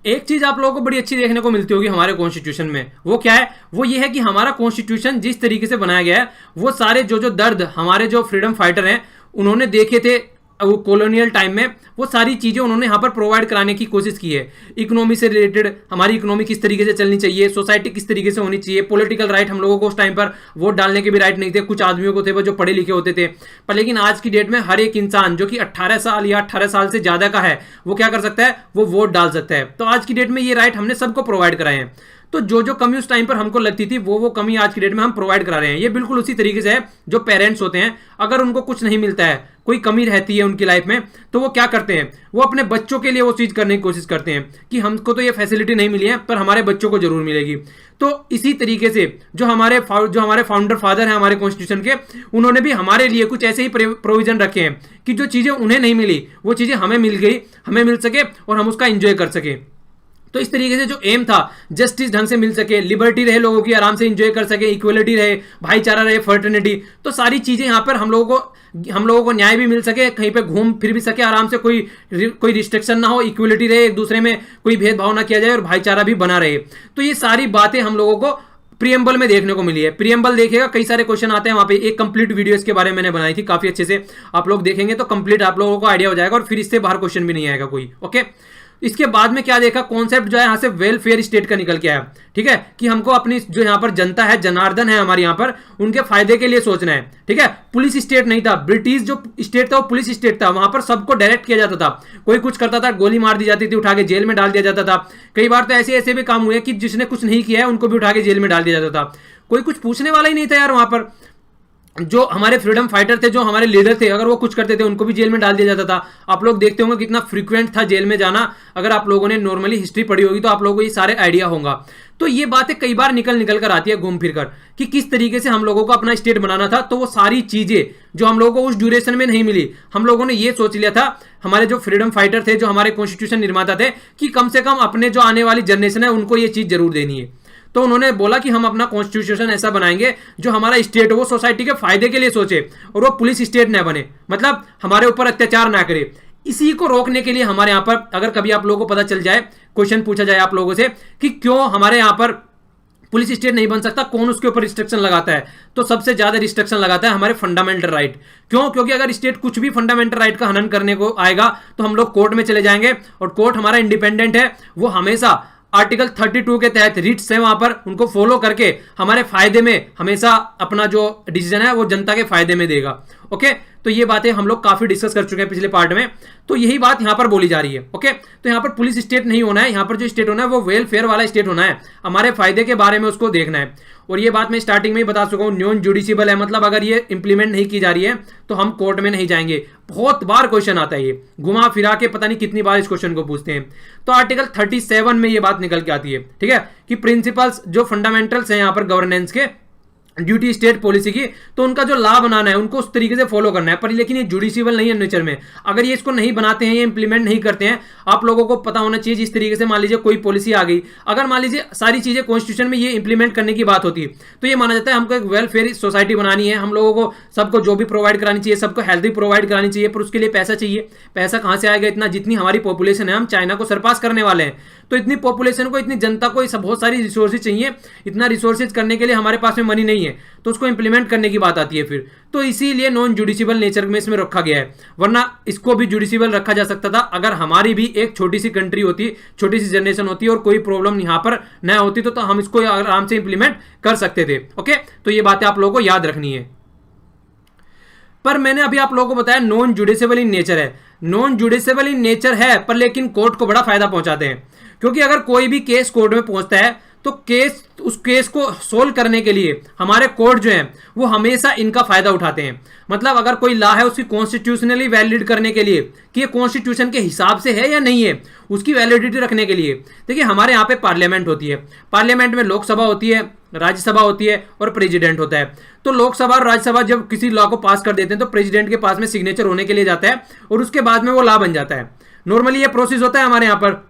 एक चीज आप लोगों को बड़ी अच्छी देखने को मिलती होगी हमारे कॉन्स्टिट्यूशन में, वो क्या है, वो ये है कि हमारा कॉन्स्टिट्यूशन जिस तरीके से बनाया गया है वो सारे जो दर्द हमारे जो फ्रीडम फाइटर हैं उन्होंने देखे थे वो कॉलोनियल टाइम में, वो सारी चीजें उन्होंने यहाँ पर प्रोवाइड कराने की कोशिश की है। इकोनॉमी से रिलेटेड हमारी इकोनॉमी किस तरीके से चलनी चाहिए, सोसाइटी किस तरीके से होनी चाहिए, पॉलिटिकल राइट, हम लोगों को उस टाइम पर वोट डालने के भी राइट नहीं थे, कुछ आदमियों को थे वो जो पढ़े लिखे होते थे, पर लेकिन आज की डेट में हर एक इंसान जो कि 18 साल या 18 साल से ज्यादा का है वो क्या कर सकता है, वो वोट डाल सकता है। तो आज की डेट में ये राइट हमने सबको प्रोवाइड कराए हैं। तो जो कमी उस टाइम पर हमको लगती थी वो कमी आज की डेट में हम प्रोवाइड करा रहे हैं। ये बिल्कुल उसी तरीके से है, जो पेरेंट्स होते हैं अगर उनको कुछ नहीं मिलता है, कोई कमी रहती है उनकी लाइफ में, तो वो क्या करते हैं, वो अपने बच्चों के लिए वो चीज करने की कोशिश करते हैं कि हमको तो ये फैसिलिटी नहीं मिली है पर हमारे बच्चों को जरूर मिलेगी। तो इसी तरीके से जो हमारे फाउंडर फादर हैं हमारे कॉन्स्टिट्यूशन के, उन्होंने भी हमारे लिए कुछ ऐसे ही प्रोविजन रखे हैं कि जो चीजें उन्हें नहीं मिली वो चीजें हमें मिल गई, हमें मिल सके और हम उसका एंजॉय कर सके। तो इस तरीके से जो एम था, जस्टिस ढंग से मिल सके, लिबर्टी रहे, लोगों की आराम से एंजॉय कर सके, इक्वलिटी रहे, भाईचारा रहे, फर्टर्निटी, तो सारी चीजें यहाँ पर हम लोगों को न्याय भी मिल सके, कहीं पे घूम फिर भी सके आराम से, कोई रिस्ट्रिक्शन ना हो, इक्वलिटी रहे, एक दूसरे में कोई भेदभाव ना किया जाए और भाईचारा भी बना रहे। तो ये सारी बातें हम लोगों को प्रियम्बल में देखने को मिली है। प्रियम्बल देखिएगा, कई सारे क्वेश्चन आते हैं वहां पे, एक कंप्लीट वीडियो इसके बारे में मैंने बनाई थी काफी अच्छे से, आप लोग देखेंगे तो कंप्लीट आप लोगों को आइडिया हो जाएगा और फिर इससे बाहर क्वेश्चन भी नहीं आएगा कोई, ओके। इसके बाद में क्या देखा, कॉन्सेप्ट जो है यहाँ से वेलफेयर स्टेट का निकल के आया, ठीक है, कि हमको अपनी जो यहाँ पर जनता है, जनार्दन है हमारे यहाँ पर, उनके फायदे के लिए सोचना है, ठीक है। पुलिस स्टेट नहीं था, ब्रिटिश जो स्टेट था वो पुलिस स्टेट था, वहां पर सबको डायरेक्ट किया जाता था, कोई कुछ करता था गोली मार दी जाती थी, उठा के जेल में डाल दिया जाता था। कई बार तो ऐसे ऐसे भी काम हुए कि जिसने कुछ नहीं किया है उनको भी उठा के जेल में डाल दिया जाता था, कोई कुछ पूछने वाला ही नहीं था यार। वहां पर जो हमारे फ्रीडम फाइटर थे, जो हमारे लीडर थे, अगर वो कुछ करते थे उनको भी जेल में डाल दिया जाता था। आप लोग देखते होंगे कितना फ्रीक्वेंट था जेल में जाना, अगर आप लोगों ने नॉर्मली हिस्ट्री पढ़ी होगी तो आप लोगों को ये सारे आइडिया होगा। तो ये बातें कई बार निकल कर आती है घूम फिर कर कि किस तरीके से हम लोगों को अपना स्टेट बनाना था। तो वो सारी चीजें जो हम लोगों को उस ड्यूरेशन में नहीं मिली, हम लोगों ने ये सोच लिया था, हमारे जो फ्रीडम फाइटर थे, जो हमारे कॉन्स्टिट्यूशन निर्माता थे, कि कम से कम अपने जो आने वाली जनरेशन है उनको ये चीज जरूर देनी है। तो उन्होंने बोला कि हम अपना कॉन्स्टिट्यूशन ऐसा बनाएंगे जो हमारा स्टेट हो वो सोसाइटी के फायदे के लिए सोचे और वो पुलिस स्टेट ना बने, मतलब हमारे ऊपर अत्याचार ना करे। इसी को रोकने के लिए हमारे यहाँ पर, अगर कभी आप लोगों को पता चल जाए, क्वेश्चन पूछा जाए आप लोगों से कि क्यों हमारे यहाँ पर पुलिस स्टेट नहीं बन सकता, कौन उसके ऊपर रिस्ट्रिक्शन लगाता है, तो सबसे ज्यादा रिस्ट्रिक्शन लगाता है हमारे फंडामेंटल राइट। क्यों? क्योंकि अगर स्टेट कुछ भी फंडामेंटल राइट का हनन करने को आएगा तो हम लोग कोर्ट में चले जाएंगे और कोर्ट हमारा इंडिपेंडेंट है, वो हमेशा आर्टिकल 32 के तहत रिट्स है वहां पर, उनको फॉलो करके हमारे फायदे में हमेशा अपना जो डिसीजन है वो जनता के फायदे में देगा, ओके। तो ये बातें हम लोग काफी डिस्कस कर चुके हैं पिछले पार्ट में, तो यही बात यहां पर बोली जा रही है, ओके। तो यहां पर पुलिस स्टेट नहीं होना है, यहां पर जो स्टेट होना है वो वेलफेयर वाला स्टेट होना है, हमारे फायदे के बारे में उसको देखना है। और ये बात मैं स्टार्टिंग में ही बता चुका हूं, नॉन जुडिशियबल है, मतलब अगर ये इंप्लीमेंट नहीं की जा रही है तो हम कोर्ट में नहीं जाएंगे। बहुत बार क्वेश्चन आता है, ये घुमा फिरा के पता नहीं कितनी बार इस क्वेश्चन को पूछते हैं। तो आर्टिकल 37 में ये बात निकल के आती है, ठीक है, कि प्रिंसिपल्स जो फंडामेंटल्स हैं यहाँ पर गवर्नेंस के, ड्यूटी स्टेट पॉलिसी की, तो उनका जो लॉ बनाना है उनको उस तरीके से फॉलो करना है। पर लेकिन ये जुडिशियल नहीं है नेचर में। अगर ये इसको नहीं बनाते हैं, ये इंप्लीमेंट नहीं करते हैं, आप लोगों को पता होना चाहिए जिस तरीके से मान लीजिए कोई पॉलिसी आ गई, अगर मान लीजिए सारी चीजें कॉन्स्टिट्यूशन में ये इंप्लीमेंट करने की बात होती है तो ये माना जाता है हमको एक वेलफेयर सोसाइटी बनानी है, हम लोगों को सबको जो भी प्रोवाइड करानी चाहिए, सबको हेल्थ भी प्रोवाइड करानी चाहिए, पर उसके लिए पैसा चाहिए। पैसा कहां से आएगा इतना? जितनी हमारी पॉपुलेशन है, हम चाइना को सरपास करने वाले हैं, तो इतनी पॉपुलेशन को, इतनी जनता को बहुत सारी रिसोर्सेज चाहिए। इतना रिसोर्सेज करने के लिए हमारे पास में मनी नहीं है, तो उसको इंप्लीमेंट करने की बात आती है फिर। तो इसीलिए नॉन जुडिशियल नेचर में इसमें रखा गया है, वरना इसको भी जुडिशियल रखा जा सकता था अगर हमारी भी एक छोटी सी कंट्री होती, छोटी सी जनरेशन होती और कोई प्रॉब्लम यहां पर न होती, तो हम इसको आराम से इंप्लीमेंट कर सकते थे। ओके, तो ये बातें आप लोगों को याद रखनी है। पर मैंने अभी आप लोगों को बताया नॉन जुडिशियल इन नेचर है। नॉन जुडिशियल इन नेचर है, पर लेकिन कोर्ट को बड़ा फायदा पहुंचाते हैं, क्योंकि अगर कोई भी केस कोर्ट में पहुंचता है तो उस केस को सोल्व करने के लिए हमारे कोर्ट जो है वो हमेशा इनका फायदा उठाते हैं। मतलब अगर कोई लॉ है उसकी कॉन्स्टिट्यूशनली वैलिड करने के लिए कि ये कॉन्स्टिट्यूशन के हिसाब से है या नहीं है, उसकी वैलिडिटी रखने के लिए। देखिए हमारे यहाँ पे पार्लियामेंट होती है, पार्लियामेंट में लोकसभा होती है, राज्यसभा होती है और प्रेसिडेंट होता है। तो लोकसभा और राज्यसभा जब किसी लॉ को पास कर देते हैं तो प्रेसिडेंट के पास में सिग्नेचर होने के लिए जाता है और उसके बाद में वो लॉ बन जाता है। नॉर्मली ये प्रोसेस होता है हमारे यहाँ पर।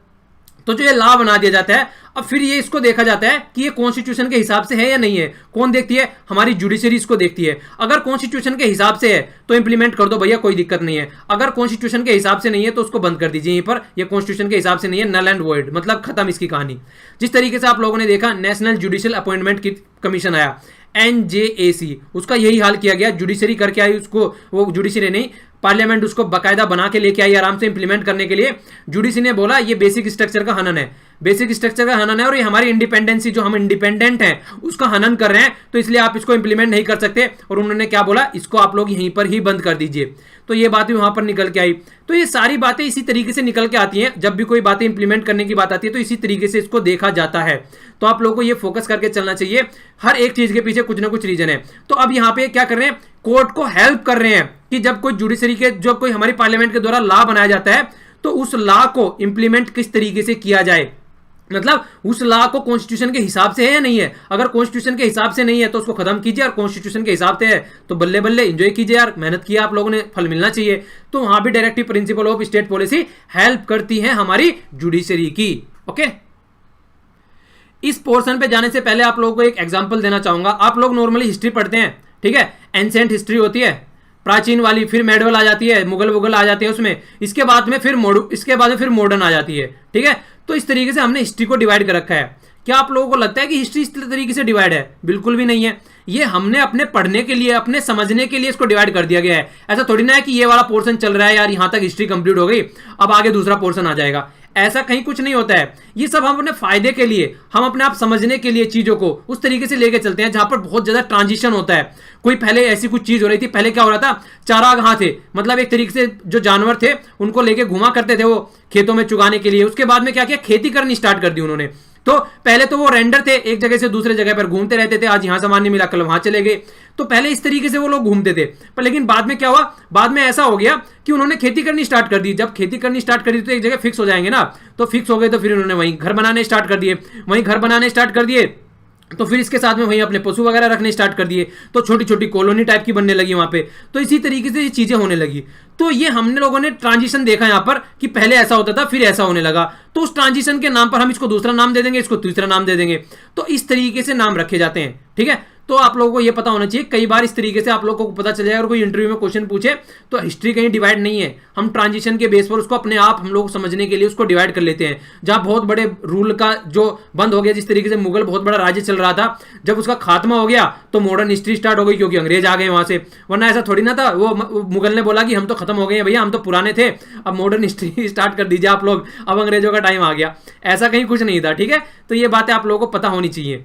तो जो ये लॉ बना दिया जाता है, अब फिर ये इसको देखा जाता है कि ये कॉन्स्टिट्यूशन के हिसाब से है या नहीं है। कौन देखती है? हमारी जुडिशरी इसको देखती है। अगर कॉन्स्टिट्यूशन के हिसाब से है तो इंप्लीमेंट कर दो भैया, कोई दिक्कत नहीं है। अगर कॉन्स्टिट्यूशन के हिसाब से नहीं है तो उसको बंद कर दीजिए। यहीं पर ये कॉन्स्टिट्यूशन के हिसाब से नहीं है, नल एंड वॉइड, मतलब खत्म इसकी कहानी। जिस तरीके से आप लोगों ने देखा नेशनल जुडिशियल अपॉइंटमेंट कमीशन आया, NJAC, उसका यही हाल किया गया। जुडिशरी करके आई उसको, वो जुडिशरी नहीं, पार्लियामेंट उसको बाकायदा बना के लेके आई आराम से इंप्लीमेंट करने के लिए। जुडिशरी ने बोला ये बेसिक स्ट्रक्चर का हनन है, बेसिक स्ट्रक्चर का हनन है और ये हमारी इंडिपेंडेंसी, जो हम इंडिपेंडेंट हैं उसका हनन कर रहे हैं, तो इसलिए आप इसको इंप्लीमेंट नहीं कर सकते। और उन्होंने क्या बोला, इसको आप लोग यहीं पर ही बंद कर दीजिए। तो ये बात भी वहां पर निकल के आई। तो ये सारी बातें इसी तरीके से निकल के आती हैं। जब भी कोई बातें इंप्लीमेंट करने की बात आती है तो इसी तरीके से इसको देखा जाता है। तो आप लोगों को ये फोकस करके चलना चाहिए, हर एक चीज के पीछे कुछ ना कुछ रीजन है। तो अब यहाँ पे क्या कर रहे हैं, कोर्ट को हेल्प कर रहे हैं कि जब कोई जुडिशरी के, जब कोई हमारी पार्लियामेंट के द्वारा लॉ बनाया जाता है तो उस लॉ को इंप्लीमेंट किस तरीके से किया जाए। मतलब उस लॉ को कॉन्स्टिट्यूशन के हिसाब से है या नहीं है। अगर कॉन्स्टिट्यूशन के हिसाब से नहीं है तो उसको खत्म कीजिए, और कॉन्स्टिट्यूशन के हिसाब से है तो बल्ले बल्ले एंजॉय कीजिए यार, मेहनत किया आप लोगों ने, फल मिलना चाहिए। तो वहां भी directive principle of state policy help करती है हमारी जुडिशरी की। ओके, इस पोर्शन पे जाने से पहले आप लोगों को एक एग्जांपल देना चाहूंगा। आप लोग नॉर्मली हिस्ट्री पढ़ते हैं, ठीक है, एंशिएंट हिस्ट्री होती है प्राचीन वाली, फिर मेडवल आ जाती है, मुगल आ जाते हैं उसमें, इसके बाद में फिर मॉडर्न आ जाती है, ठीक है। तो इस तरीके से हमने हिस्ट्री को डिवाइड कर रखा है। क्या आप लोगों को लगता है कि हिस्ट्री इस तरीके से डिवाइड है? बिल्कुल भी नहीं है। ये हमने अपने पढ़ने के लिए, अपने समझने के लिए इसको डिवाइड कर दिया गया है। ऐसा थोड़ी ना है कि ये वाला पोर्शन चल रहा है यार, यहां तक हिस्ट्री कंप्लीट हो गई, अब आगे दूसरा पोर्शन आ जाएगा। ऐसा कहीं कुछ नहीं होता है। ये सब हम अपने फायदे के लिए, हम अपने आप समझने के लिए चीजों को उस तरीके से लेके चलते हैं जहां पर बहुत ज्यादा ट्रांजिशन होता है। कोई पहले ऐसी कुछ चीज हो रही थी, पहले क्या हो रहा था, चारागाह थे, मतलब एक तरीके से जो जानवर थे उनको लेके घुमा करते थे वो खेतों में चुगाने के लिए। उसके बाद में क्या किया, खेती करनी स्टार्ट कर दी उन्होंने। तो पहले तो वो रेंडर थे, एक जगह से दूसरे जगह पर घूमते रहते थे, आज यहां सामान नहीं मिला कल वहां चले गए। तो पहले इस तरीके से वो लोग घूमते थे, पर लेकिन बाद में क्या हुआ, बाद में ऐसा हो गया कि उन्होंने खेती करनी स्टार्ट कर दी। जब खेती करनी स्टार्ट कर दी तो एक जगह फिक्स हो जाएंगे ना, तो फिक्स हो गए तो फिर उन्होंने वहीं घर बनाने स्टार्ट कर दिए, तो फिर इसके साथ में वहीं अपने पशु वगैरह रखने स्टार्ट कर दिए, तो छोटी छोटी कॉलोनी टाइप की बनने लगी वहां पे। तो इसी तरीके से ये चीजें होने लगी। तो ये हमने लोगों ने ट्रांजिशन देखा यहाँ पर कि पहले ऐसा होता था फिर ऐसा होने लगा, तो उस ट्रांजिशन के नाम पर हम इसको दूसरा नाम दे देंगे, इसको तीसरा नाम दे देंगे। तो इस तरीके से नाम रखे जाते हैं, ठीक है। तो आप लोगों को ये पता होना चाहिए, कई बार इस तरीके से आप लोगों को पता चल जाए, अगर कोई इंटरव्यू में क्वेश्चन पूछे तो हिस्ट्री कहीं डिवाइड नहीं है। हम ट्रांजिशन के बेस पर उसको अपने आप हम लोग समझने के लिए उसको डिवाइड कर लेते हैं। जहां बहुत बड़े रूल का जो बंद हो गया, जिस तरीके से मुगल बहुत बड़ा राज्य चल रहा था, जब उसका खात्मा हो गया तो मॉडर्न हिस्ट्री स्टार्ट हो गई, क्योंकि अंग्रेज आ गए वहां से। वरना ऐसा थोड़ी ना था, वो मुगल ने बोला कि हम तो खत्म हो गए हैं भैया, हम तो पुराने थे, अब मॉडर्न हिस्ट्री स्टार्ट कर दीजिए आप लोग, अब अंग्रेजों का टाइम आ गया। ऐसा कहीं कुछ नहीं था, ठीक है। तो ये बातें आप लोगों को पता होनी चाहिए,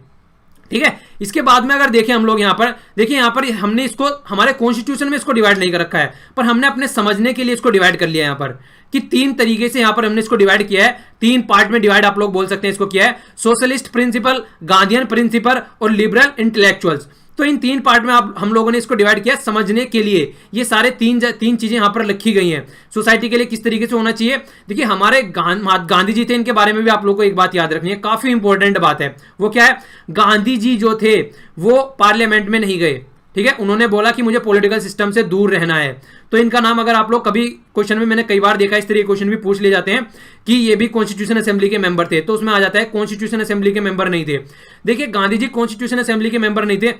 ठीक है। इसके बाद में अगर देखें हम लोग यहाँ पर, देखिए यहाँ पर हमने इसको हमारे कॉन्स्टिट्यूशन में इसको डिवाइड नहीं कर रखा है, पर हमने अपने समझने के लिए इसको डिवाइड कर लिया है यहाँ पर, कि तीन तरीके से यहाँ पर हमने इसको डिवाइड किया है, तीन पार्ट में डिवाइड आप लोग बोल सकते हैं इसको किया है। सोशलिस्ट प्रिंसिपल, गांधीयन प्रिंसिपल और लिबरल इंटेलेक्चुअल्स। तो इन 3 पार्ट में आप हम लोगों ने इसको डिवाइड किया समझने के लिए। ये सारे तीन चीजें यहां पर लिखी गई हैं सोसाइटी के लिए किस तरीके से होना चाहिए। देखिए हमारे गांधी जी थे, इनके बारे में भी आप लोगों को एक बात याद रखनी है, काफी इंपॉर्टेंट बात है। वो क्या है, गांधी जी जो थे वो पार्लियामेंट में नहीं गए, ठीक है। उन्होंने बोला कि मुझे पॉलिटिकल सिस्टम से दूर रहना है। तो इनका नाम अगर आप लोग कभी क्वेश्चन में, मैंने कई बार देखा इस तरह के क्वेश्चन भी पूछ लिए जाते हैं कि ये भी कॉन्स्टिट्यूशन असेंबली के मेंबर थे, तो उसमें आ जाता है कॉन्स्टिट्यूशन असेंबली के मेंबर नहीं थे। देखिए गांधी जी कॉन्स्टिट्यूशन असेंबली के मेंबर नहीं थे,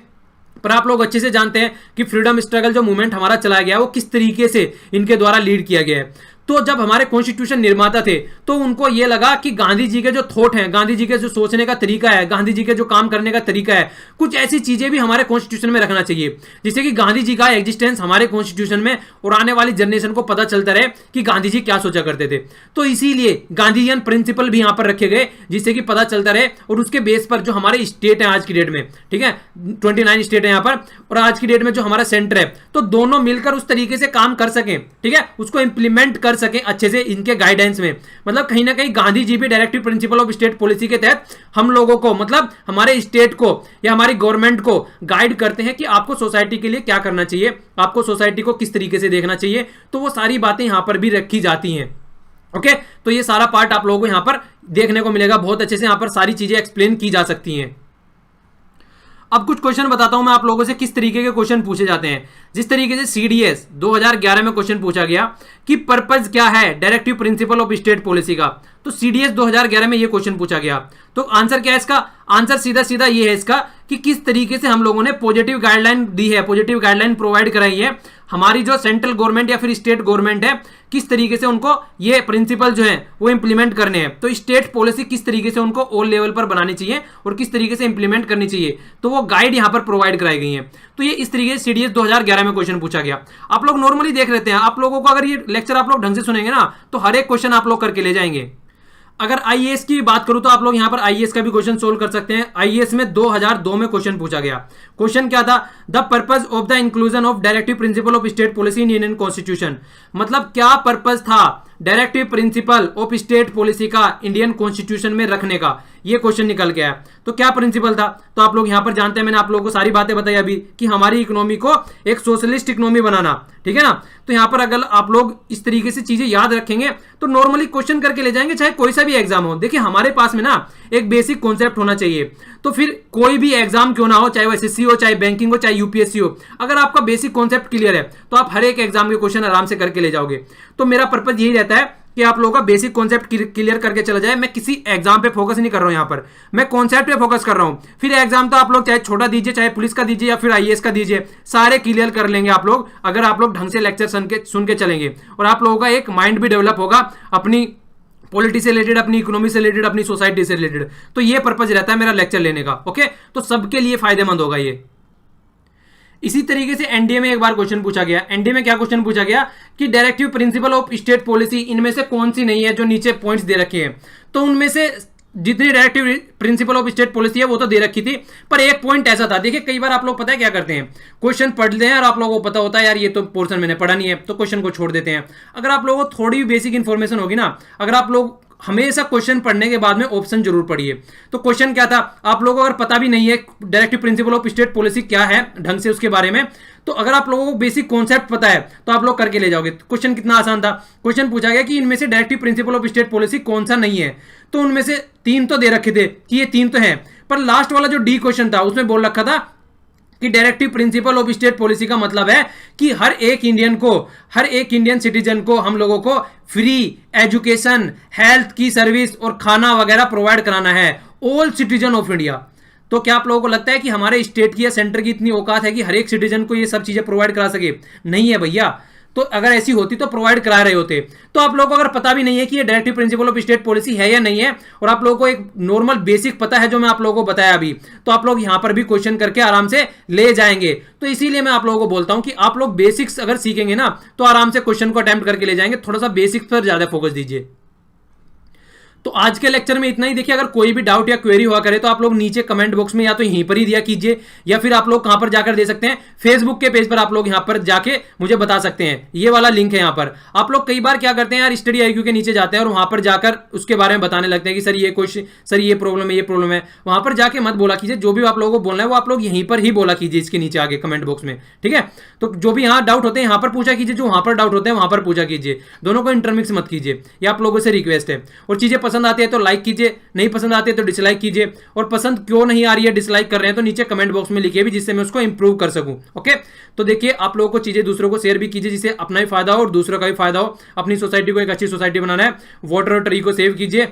पर आप लोग अच्छे से जानते हैं कि फ्रीडम स्ट्रगल जो मूवमेंट हमारा चलाया गया वो किस तरीके से इनके द्वारा लीड किया गया है। तो जब हमारे कॉन्स्टिट्यूशन निर्माता थे तो उनको यह लगा कि गांधी जी के जो थॉट हैं, गांधी जी के जो सोचने का तरीका है, गांधी जी के जो काम करने का तरीका है, कुछ ऐसी चीजें भी हमारे कॉन्स्टिट्यूशन में रखना चाहिए जिससे कि गांधी जी का एग्जिस्टेंस हमारे कॉन्स्टिट्यूशन में और आने वाली जनरेशन को पता चलता रहे कि गांधी जी क्या सोचा करते थे। तो इसीलिए गांधीजियन प्रिंसिपल भी यहां पर रखे गए जिससे कि पता चलता रहे, और उसके बेस पर जो हमारे स्टेट है आज की डेट में, ठीक है 29 स्टेट है यहां पर, और आज की डेट में जो हमारा सेंटर है, तो दोनों मिलकर उस तरीके से काम कर सकें, ठीक है, उसको इंप्लीमेंट कर सके अच्छे से इनके गाइडेंस में। मतलब कहीं ना कहीं गांधी जी भी directive principle of state policy के तहत हम लोगों को, मतलब हमारे स्टेट को या हमारी गवर्नमेंट को गाइड करते हैं कि आपको सोसाइटी के लिए क्या करना चाहिए, आपको सोसाइटी को किस तरीके से देखना चाहिए। तो वो सारी बातें यहां पर भी रखी जाती हैं। ओके, तो ये सारा पार्ट आप लोगों को यहां पर देखने को मिलेगा, बहुत अच्छे से यहां पर सारी चीजें एक्सप्लेन की जा सकती हैं। अब कुछ क्वेश्चन बताता हूं मैं आप लोगों से किस तरीके के क्वेश्चन पूछे जाते हैं। जिस तरीके से सीडीएस 2011 में क्वेश्चन पूछा गया कि पर्पस क्या है directive principle of state policy का, तो सीडीएस 2011 में ये क्वेश्चन पूछा गया। तो आंसर क्या है इसका, आंसर सीधा सीधा ये है इसका कि किस तरीके से हम लोगों ने पॉजिटिव गाइडलाइन दी है, पॉजिटिव गाइडलाइन प्रोवाइड कराई है। हमारी जो सेंट्रल गवर्नमेंट या फिर स्टेट गवर्नमेंट है, किस तरीके से उनको ये प्रिंसिपल जो है वो इंप्लीमेंट करने हैं। तो स्टेट पॉलिसी किस तरीके से उनको ऑल लेवल पर बनानी चाहिए और किस तरीके से इंप्लीमेंट करनी चाहिए, तो वो गाइड यहां पर प्रोवाइड कराई गई है। तो ये इस तरीके से सीडीएस 2011 में क्वेश्चन पूछा गया। आप लोग नॉर्मली देख लेते हैं, आप लोगों को अगर ये लेक्चर आप लोग ढंग से सुनेंगे ना तो हर एक क्वेश्चन आप लोग करके ले जाएंगे। अगर आईएएस की बात करूं तो आप लोग यहां पर आईएएस का भी क्वेश्चन सोल्व कर सकते हैं। आईएएस में 2002 में क्वेश्चन पूछा गया। क्वेश्चन क्या था, the purpose of the inclusion of directive principle of state policy in Indian constitution. मतलब क्या पर्पस था directive principle of state policy का इंडियन कॉन्स्टिट्यूशन में रखने का, ये क्वेश्चन निकल के आया। तो क्या प्रिंसिपल था, तो आप लोग यहां पर जानते हैं, मैंने आप लोगों को सारी बातें बताई अभी कि हमारी इकोनॉमी को एक सोशलिस्ट इकोनॉमी बनाना, ठीक है ना। तो यहां पर अगर आप लोग इस तरीके से चीजें याद रखेंगे तो नॉर्मली क्वेश्चन करके ले जाएंगे, चाहे कोई सा भी एग्जाम हो। देखिए हमारे पास में ना एक बेसिक कॉन्सेप्ट होना चाहिए, तो फिर कोई भी एग्जाम क्यों ना हो, चाहे वो एसएससी हो, चाहे बैंकिंग हो, चाहे यूपीएससी हो, अगर आपका बेसिक कॉन्सेप्ट क्लियर है तो आप हर एक एग्जाम के क्वेश्चन आराम से करके ले जाओगे। तो मेरा पर्पज यही रहता है कि आप लोगों का बेसिक कॉन्सेप्ट क्लियर करके चला जाए। मैं किसी एग्जाम पे फोकस नहीं कर रहा हूं, यहां पर मैं कॉन्सेप्ट पे फोकस कर रहा हूं। फिर एग्जाम तो आप लोग चाहे छोटा दीजिए, चाहे पुलिस का दीजिए या फिर आईएएस का दीजिए, सारे क्लियर कर लेंगे आप लोग अगर आप लोग ढंग से लेक्चर सुन के चलेंगे। और आप लोगों का एक माइंड भी डेवलप होगा अपनी पॉलिटी से रिलेटेड, अपनी इकोनॉमी से रिलेटेड, अपनी सोसाइटी से रिलेटेड। तो ये पर्पज रहता है मेरा लेक्चर लेने का। ओके, तो सबके लिए फायदेमंद होगा ये। इसी तरीके से एनडीए में एक बार क्वेश्चन पूछा गया। एनडीए में क्या क्वेश्चन पूछा गया कि directive principle of state policy इनमें से कौन सी नहीं है, जो नीचे पॉइंट्स दे रखे हैं। तो उनमें से जितनी directive principle of state policy है वो तो दे रखी थी, पर एक पॉइंट ऐसा था। देखिए कई बार आप लोग पता है क्या करते हैं, क्वेश्चन पढ़ते हैं और आप लोगों को पता होता है यार ये तो पोर्शन मैंने पढ़ा नहीं है, तो क्वेश्चन को छोड़ देते हैं। अगर आप लोगों को थोड़ी भी बेसिक इंफॉर्मेशन होगी ना, अगर आप लोग हमेशा क्वेश्चन पढ़ने के बाद में ऑप्शन जरूर पढ़िए। तो क्वेश्चन क्या था, आप लोगों को अगर पता भी नहीं है directive principle of state policy क्या है ढंग से उसके बारे में, तो अगर आप लोगों को बेसिक कॉन्सेप्ट पता है तो आप लोग करके ले जाओगे। क्वेश्चन कितना आसान था, क्वेश्चन पूछा गया कि इनमें से directive principle of state policy कौन सा नहीं है। तो उनमें से 3 तो दे रखे थे कि ये 3 तो हैं, पर लास्ट वाला जो डी क्वेश्चन था उसमें बोल रखा था कि directive principle of state policy का मतलब है कि हर एक इंडियन सिटीजन को, हम लोगों को फ्री एजुकेशन, हेल्थ की सर्विस और खाना वगैरह प्रोवाइड कराना है, ऑल सिटीजन ऑफ इंडिया। तो क्या आप लोगों को लगता है कि हमारे स्टेट की या सेंटर की इतनी औकात है कि हर एक सिटीजन को ये सब चीजें प्रोवाइड करा सके? नहीं है भैया। तो अगर ऐसी होती तो प्रोवाइड करा रहे होते। तो आप लोगों को अगर पता भी नहीं है कि ये directive principle of state policy है या नहीं है, और आप लोगों को एक नॉर्मल बेसिक पता है जो मैं आप लोगों को बताया अभी, तो आप लोग यहां पर भी क्वेश्चन करके आराम से ले जाएंगे। तो इसीलिए मैं आप लोगों को बोलता हूं कि आप लोग बेसिक्स अगर सीखेंगे ना तो आराम से क्वेश्चन को अटेम्प्ट करके ले जाएंगे। थोड़ा सा बेसिक्स पर ज्यादा फोकस दीजिए। तो आज के लेक्चर में इतना ही। देखिए अगर कोई भी डाउट या क्वेरी हुआ करे तो आप लोग नीचे कमेंट बॉक्स में या तो यहीं पर ही दिया कीजिए, या फिर आप लोग कहां पर जाकर दे सकते हैं, फेसबुक के पेज पर आप लोग यहां पर जाके मुझे बता सकते हैं। ये वाला लिंक है यहां पर। आप लोग कई बार क्या करते हैं यार, स्टडी IQ के नीचे जाते हैं और वहां पर जाकर उसके बारे में बताने लगते हैं कि सर ये क्वेश्चन, सर ये प्रॉब्लम है, ये प्रॉब्लम है। वहां पर जाके मत बोला कीजिए, जो भी आप लोगों को बोलना है वो आप लोग यहीं पर ही बोला कीजिए, इसके नीचे आगे कमेंट बॉक्स में, ठीक है। तो जो भी यहाँ डाउट होते हैं यहाँ पर पूछा कीजिए, जो वहां पर डाउट होते हैं वहां पर पूछा कीजिए, दोनों को इंटरमिक्स मत कीजिए। ये आप लोगों से रिक्वेस्ट है। और चीजें पसंद आती है तो लाइक कीजिए, नहीं पसंद आती है तो डिसलाइक कीजिए। और पसंद क्यों नहीं आ रही है, डिसलाइक कर रहे हैं, तो नीचे कमेंट बॉक्स में लिखिए भी, जिससे मैं उसको इंप्रूव कर सकूं। ओके, तो देखिए आप लोगों को चीजें दूसरों को शेयर भी कीजिए, जिससे अपना भी फायदा हो और दूसरों का भी फायदा हो। अपनी सोसाइटी को एक अच्छी सोसाइटी बनाना है। वाटर और ट्री को सेव कीजिए,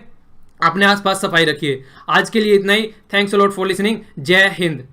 अपने आसपास सफाई रखिए। आज के लिए इतना ही। Thanks a lot for listening. जय हिंद।